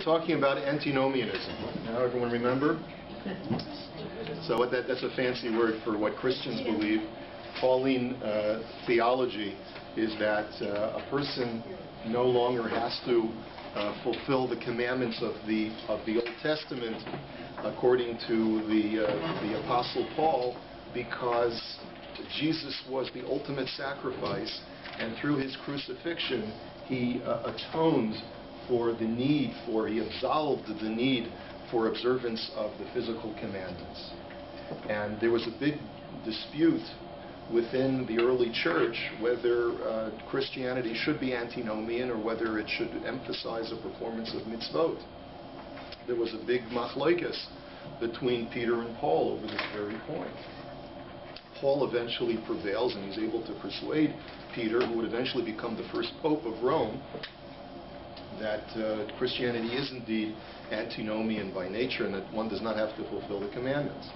we're talking about antinomianism. Now everyone remember? So that's a fancy word for what Christians believe. Pauline theology is that a person no longer has to fulfill the commandments of the Old Testament according to the Apostle Paul, because Jesus was the ultimate sacrifice, and through his crucifixion he atoned for the need for, he absolved the need for observance of the physical commandments. And there was a big dispute within the early church whether Christianity should be antinomian or whether it should emphasize a performance of mitzvot. There was a big machlokes between Peter and Paul over this very point. Paul eventually prevails, and he's able to persuade Peter, who would eventually become the first pope of Rome, that Christianity is indeed antinomian by nature and that one does not have to fulfill the commandments.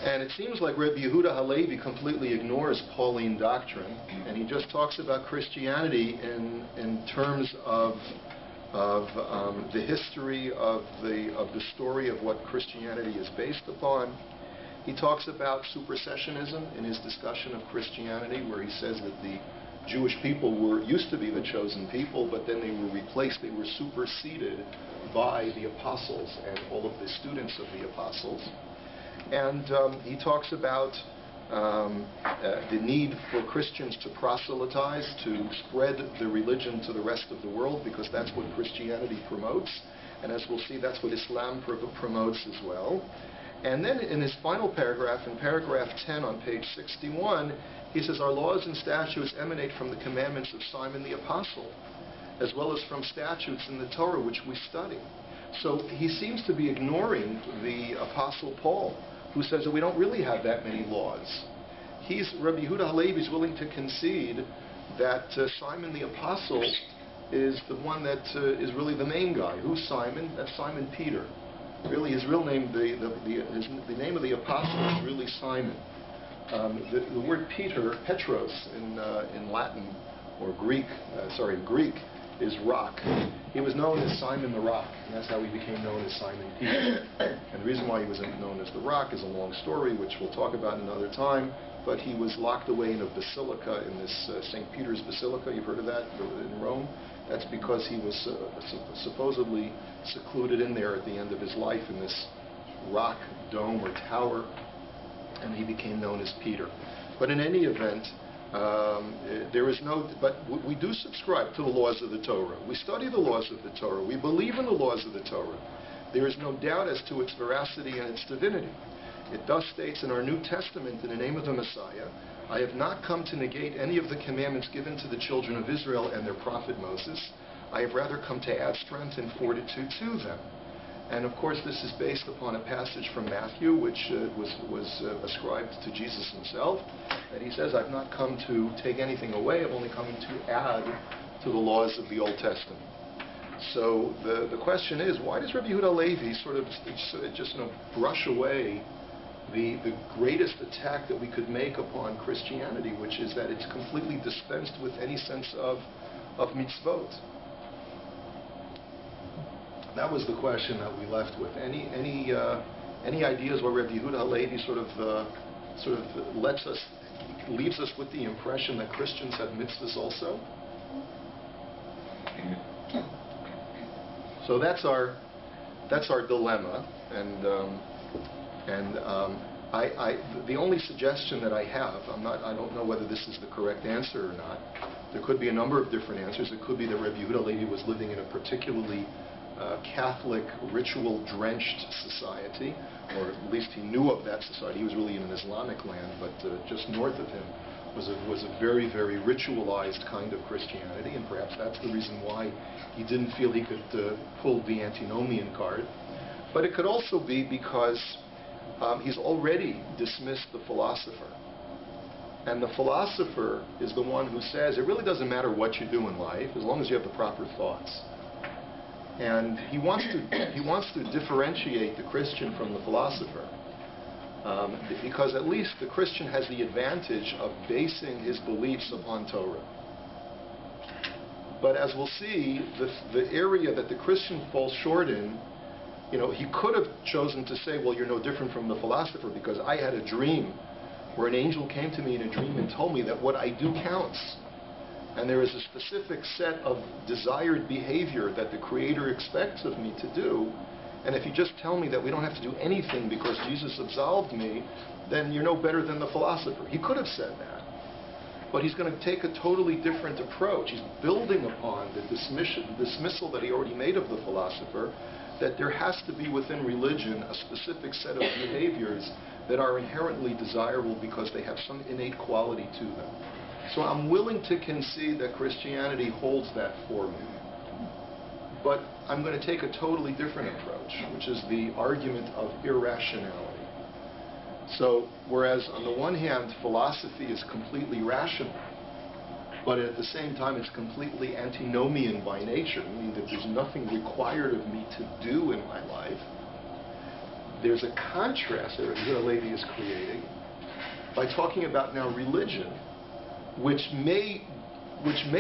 And it seems like Rabbi Yehuda Halevi completely ignores Pauline doctrine, and he just talks about Christianity in terms of the history of the story of what Christianity is based upon. He talks about supersessionism in his discussion of Christianity, where he says that the Jewish people used to be the chosen people, but then they were replaced, they were superseded by the apostles and all of the students of the apostles. And he talks about the need for Christians to proselytize, to spread the religion to the rest of the world, because that's what Christianity promotes. And as we'll see, that's what Islam promotes as well. And then in his final paragraph, in paragraph 10 on page 61, he says, our laws and statutes emanate from the commandments of Simon the Apostle, as well as from statutes in the Torah which we study. So he seems to be ignoring the Apostle Paul, who says that we don't really have that many laws. Rabbi Yehuda Halevi is willing to concede that Simon the Apostle is the one that is really the main guy. Who's Simon? That's Simon Peter. Really, his real name, the name of the apostle is really Simon. The word Peter, Petros, in Latin or Greek, Greek, is rock. He was known as Simon the Rock, and that's how he became known as Simon Peter. And the reason why he was known as the Rock is a long story, which we'll talk about another time. But he was locked away in a basilica, in this St. Peter's Basilica. You've heard of that in Rome? That's because he was supposedly secluded in there at the end of his life in this rock dome or tower, and he became known as Peter. But in any event, but we do subscribe to the laws of the Torah. We study the laws of the Torah. We believe in the laws of the Torah. There is no doubt as to its veracity and its divinity. It thus states in our New Testament, in the name of the Messiah, I have not come to negate any of the commandments given to the children of Israel and their prophet Moses. I have rather come to add strength and fortitude to them. And of course this is based upon a passage from Matthew, which was ascribed to Jesus himself, that he says, I've not come to take anything away, I've only come to add to the laws of the Old Testament. So the question is, why does Rabbi Yehuda Halevi sort of just brush away the greatest attack that we could make upon Christianity, which is that it's completely dispensed with any sense of mitzvot? That was the question that we left with. Any ideas where Rabbi Yehuda Halevi sort of leaves us with the impression that Christians have mitzvahs also? So that's our dilemma, and the only suggestion that I have, I don't know whether this is the correct answer or not. There could be a number of different answers. It could be that Rabbi Yehuda Halevi was living in a particularly Catholic, ritual-drenched society, or at least he knew of that society. He was really in an Islamic land, but just north of him was a very, very ritualized kind of Christianity, and perhaps that's the reason why he didn't feel he could pull the antinomian card. But it could also be because he's already dismissed the philosopher. And the philosopher is the one who says, it really doesn't matter what you do in life, as long as you have the proper thoughts. And he wants to differentiate the Christian from the philosopher, because at least the Christian has the advantage of basing his beliefs upon Torah. But as we'll see, the area that the Christian falls short in, he could have chosen to say, well, you're no different from the philosopher, because I had a dream where an angel came to me in a dream and told me that what I do counts. And there is a specific set of desired behavior that the Creator expects of me to do. And if you just tell me that we don't have to do anything because Jesus absolved me, then you're no better than the philosopher. He could have said that. But he's going to take a totally different approach. He's building upon the dismissal that he already made of the philosopher, that there has to be within religion a specific set of behaviors that are inherently desirable because they have some innate quality to them. So I'm willing to concede that Christianity holds that for me. But I'm going to take a totally different approach, which is the argument of irrationality. So, whereas on the one hand, philosophy is completely rational, but at the same time it's completely antinomian by nature, meaning that there's nothing required of me to do in my life, there's a contrast that Rabbi Levi is creating by talking about now religion, which may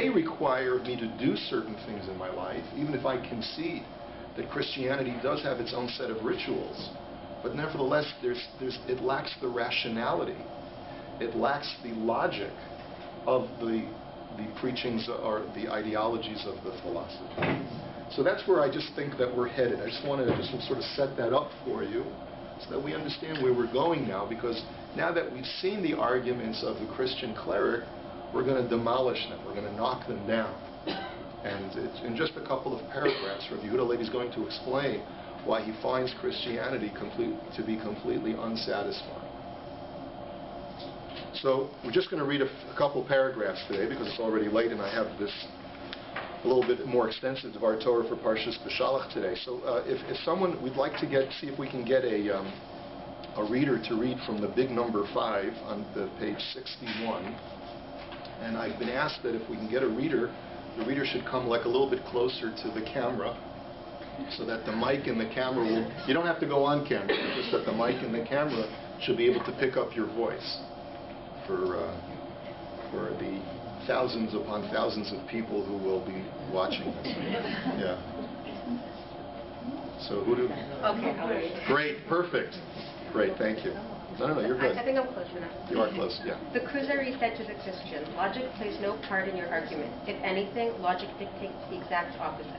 require me to do certain things in my life, even if I concede that Christianity does have its own set of rituals. But nevertheless, it lacks the rationality. It lacks the logic of the preachings or the ideologies of the philosophy. So that's where I just think that we're headed. I just wanted to just sort of set that up for you so that we understand where we're going now, because now that we've seen the arguments of the Christian cleric, we're going to demolish them. We're going to knock them down. And in just a couple of paragraphs, Rabbi Levi is going to explain why he finds Christianity to be completely unsatisfying. So we're just going to read a couple paragraphs today because it's already late and I have this a little bit more extensive of our Torah for Parshas B'Shalach today. So if someone, we'd like to see if we can get a reader to read from the big number 5 on the page 61. And I've been asked that if we can get a reader, the reader should come like a little bit closer to the camera, so that the mic and the camera will, you don't have to go on camera, just that the mic and the camera should be able to pick up your voice for the thousands upon thousands of people who will be watching this. Yeah. So who do? Okay, I'll read. Great, perfect. Great, thank you. No, you're good. I think I'm close enough. You are close, yeah. The KUZARI said to the Christian, logic plays no part in your argument. If anything, logic dictates the exact opposite.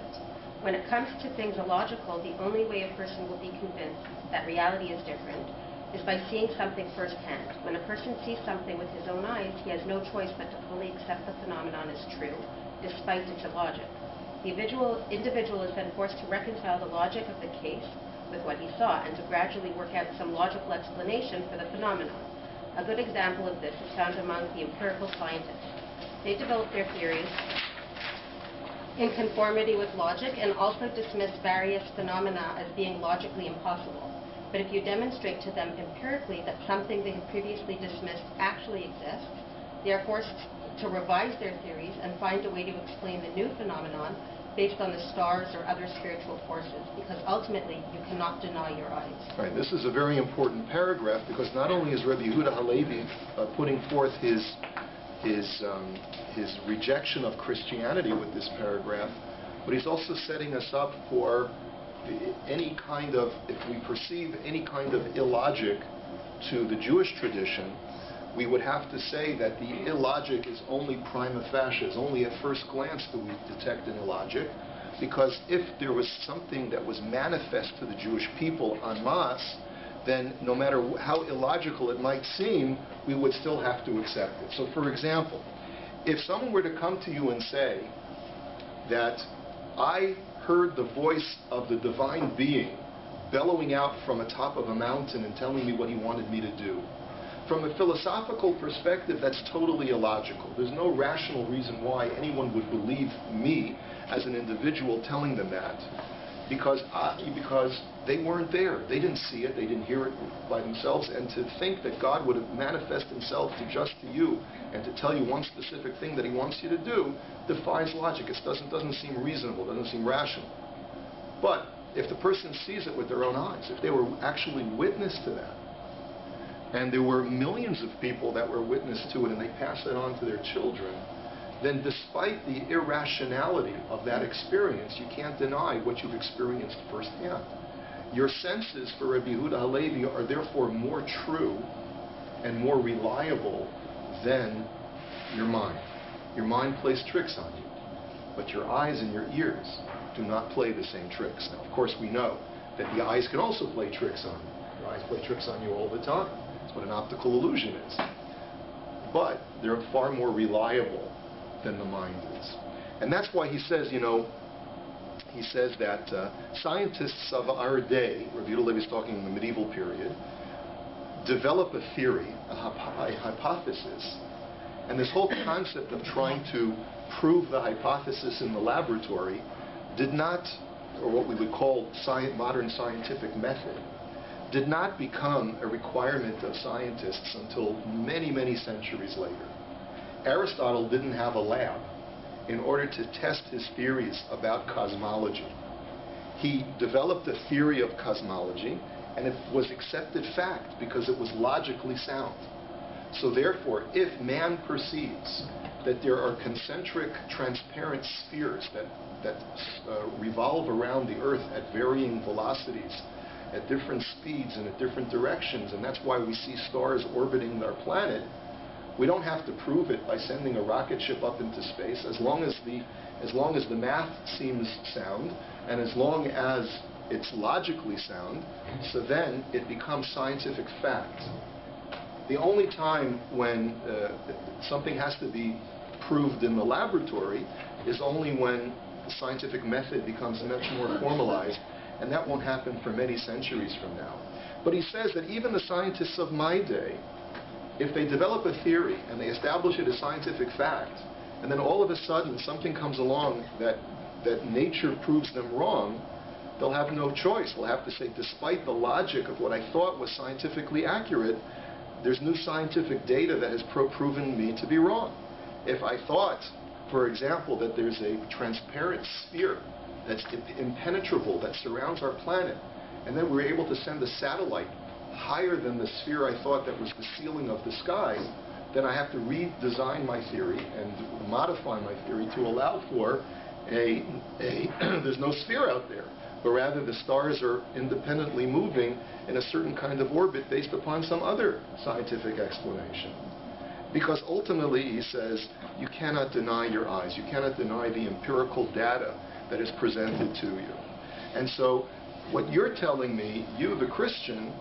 When it comes to things illogical, the only way a person will be convinced that reality is different is by seeing something firsthand. When a person sees something with his own eyes, he has no choice but to fully accept the phenomenon as true, despite its illogic. The individual is then forced to reconcile the logic of the case with what he saw and to gradually work out some logical explanation for the phenomenon. A good example of this is found among the empirical scientists. They develop their theories in conformity with logic and also dismiss various phenomena as being logically impossible. But if you demonstrate to them empirically that something they had previously dismissed actually exists, they are forced to revise their theories and find a way to explain the new phenomenon based on the stars or other spiritual forces, because ultimately you cannot deny your eyes. Right. This is a very important paragraph because not only is Rabbi Yehuda Halevi putting forth his rejection of Christianity with this paragraph, but he's also setting us up for any kind of, if we perceive any kind of illogic to the Jewish tradition, we would have to say that the illogic is only prima facie, it's only at first glance that we detect an illogic, because if there was something that was manifest to the Jewish people en masse, then no matter how illogical it might seem, we would still have to accept it. So for example, if someone were to come to you and say that I heard the voice of the divine being bellowing out from atop of a mountain and telling me what he wanted me to do, from a philosophical perspective, that's totally illogical. There's no rational reason why anyone would believe me as an individual telling them that, because they weren't there. They didn't see it. They didn't hear it by themselves. And to think that God would have manifested himself to you and to tell you one specific thing that he wants you to do defies logic. It doesn't seem reasonable. It doesn't seem rational. But if the person sees it with their own eyes, if they were actually witness to that, and there were millions of people that were witness to it and they pass it on to their children, then despite the irrationality of that experience, you can't deny what you've experienced firsthand. Your senses for Rabbi Yehuda Halevi are therefore more true and more reliable than your mind. Your mind plays tricks on you, but your eyes and your ears do not play the same tricks. Now, of course, we know that the eyes can also play tricks on you. Your eyes play tricks on you all the time. That's what an optical illusion is. But they're far more reliable than the mind is. And that's why he says, he says that scientists of our day, Rabbi Yehuda Halevi is talking in the medieval period, develop a theory, a hypothesis, and this whole concept of trying to prove the hypothesis in the laboratory did not, or what we would call modern scientific method, did not become a requirement of scientists until many, many centuries later. Aristotle didn't have a lab in order to test his theories about cosmology. He developed a theory of cosmology, and it was accepted fact because it was logically sound. So therefore, if man perceives that there are concentric, transparent spheres that revolve around the Earth at varying velocities, at different speeds and at different directions, and that's why we see stars orbiting our planet, we don't have to prove it by sending a rocket ship up into space. As long as the math seems sound, and as long as it's logically sound, so then it becomes scientific fact. The only time when something has to be proved in the laboratory is only when the scientific method becomes much more formalized, and that won't happen for many centuries from now. But he says that even the scientists of my day, if they develop a theory and they establish it as scientific fact, and then all of a sudden something comes along that nature proves them wrong, they'll have no choice. They'll have to say, despite the logic of what I thought was scientifically accurate, there's new scientific data that has proven me to be wrong. If I thought, for example, that there's a transparent sphere that's impenetrable that surrounds our planet, and then we're able to send a satellite higher than the sphere I thought that was the ceiling of the sky, then I have to redesign my theory and modify my theory to allow for there's no sphere out there, but rather the stars are independently moving in a certain kind of orbit based upon some other scientific explanation. Because ultimately, he says, you cannot deny your eyes. You cannot deny the empirical data that is presented to you. And so what you're telling me, you the Christian,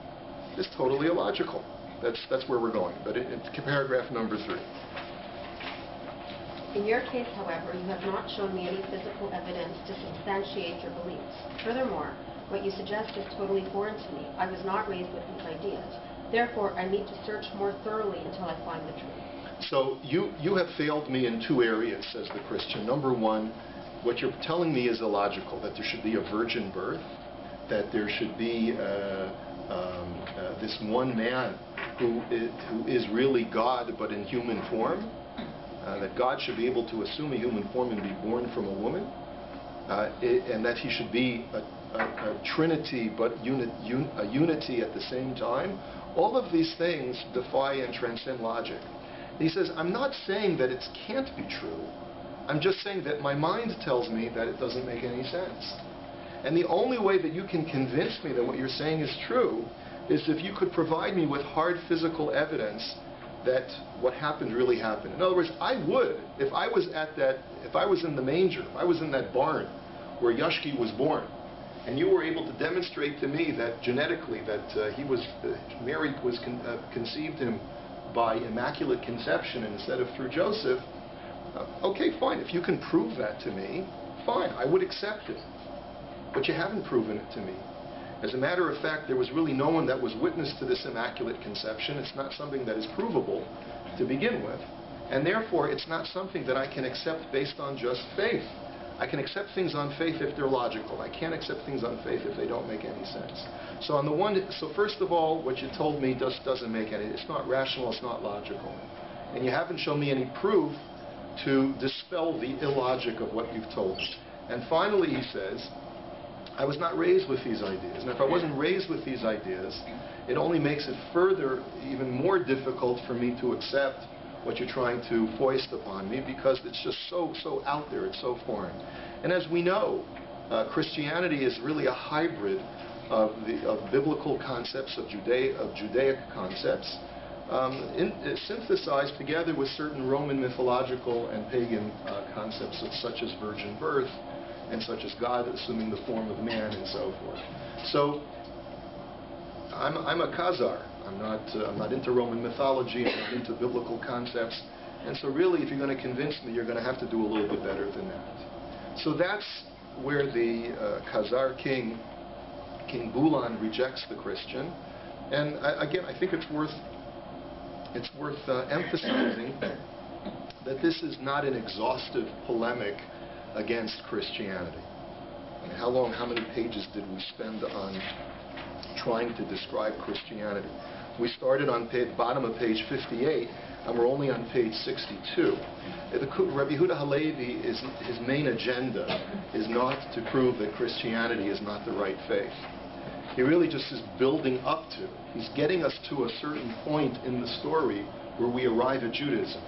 is totally illogical. That's where we're going. But it's paragraph number 3. In your case, however, you have not shown me any physical evidence to substantiate your beliefs. Furthermore, what you suggest is totally foreign to me. I was not raised with these ideas. Therefore, I need to search more thoroughly until I find the truth. So you have failed me in 2 areas, says the Christian. Number 1, what you're telling me is illogical, that there should be a virgin birth, that there should be this one man who is really God but in human form, that God should be able to assume a human form and be born from a woman, and that he should be a trinity but a unity at the same time. All of these things defy and transcend logic. He says, I'm not saying that it can't be true. I'm just saying that my mind tells me that it doesn't make any sense. And the only way that you can convince me that what you're saying is true is if you could provide me with hard physical evidence that what happened really happened. In other words, I would, if I was in the manger, if I was in that barn where Yashki was born, and you were able to demonstrate to me that genetically that Mary was conceived him by immaculate conception instead of through Joseph, okay, fine. If you can prove that to me, fine, I would accept it. But you haven't proven it to me. As a matter of fact, there was really no one that was witness to this immaculate conception. It's not something that is provable to begin with. And therefore, it's not something that I can accept based on just faith. I can accept things on faith if they're logical. I can't accept things on faith if they don't make any sense. So first of all, what you told me just doesn't make any. It's not rational. It's not logical. And you haven't shown me any proof to dispel the illogic of what you've told me. And finally, he says, I was not raised with these ideas. And if I wasn't raised with these ideas, it only makes it further, even more difficult for me to accept what you're trying to foist upon me, because it's just so out there, it's so foreign. And as we know, Christianity is really a hybrid of biblical concepts, of Judaic concepts, synthesized together with certain Roman mythological and pagan concepts such as virgin birth, and such as God assuming the form of man, and so forth. So I'm a Khazar. I'm not into Roman mythology. I'm not into biblical concepts. And so really, if you're going to convince me, you're going to have to do a little bit better than that. So that's where the Khazar king, King Bulan, rejects the Christian. And again, I think it's worth emphasizing that this is not an exhaustive polemic against Christianity. I mean, how many pages did we spend on trying to describe Christianity? We started on bottom of page 58, and we're only on page 62. Rabbi Yehuda Halevi, his main agenda is not to prove that Christianity is not the right faith. He really just is building up to. He's getting us to a certain point in the story where we arrive at Judaism.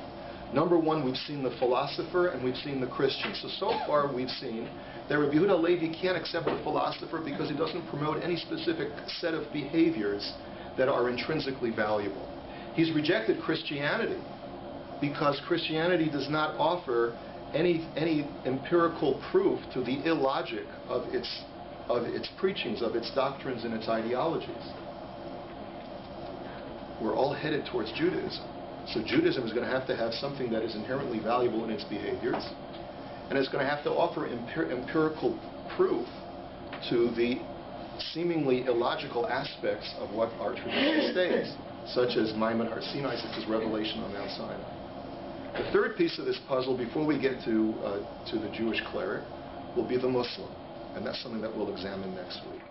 Number one, we've seen the philosopher and we've seen the Christian. So far we've seen that Rabbi Yehuda Halevi can't accept the philosopher because he doesn't promote any specific set of behaviors that are intrinsically valuable. He's rejected Christianity because Christianity does not offer any empirical proof to the illogic of its preachings, of its doctrines and its ideologies. We're all headed towards Judaism. So Judaism is going to have something that is inherently valuable in its behaviors, and it's going to have to offer empirical proof to the seemingly illogical aspects of what our tradition states, such as Maimon Har Sinai, such as revelation on Mount Sinai. The third piece of this puzzle, before we get to the Jewish cleric, will be the Muslim, and that's something that we'll examine next week.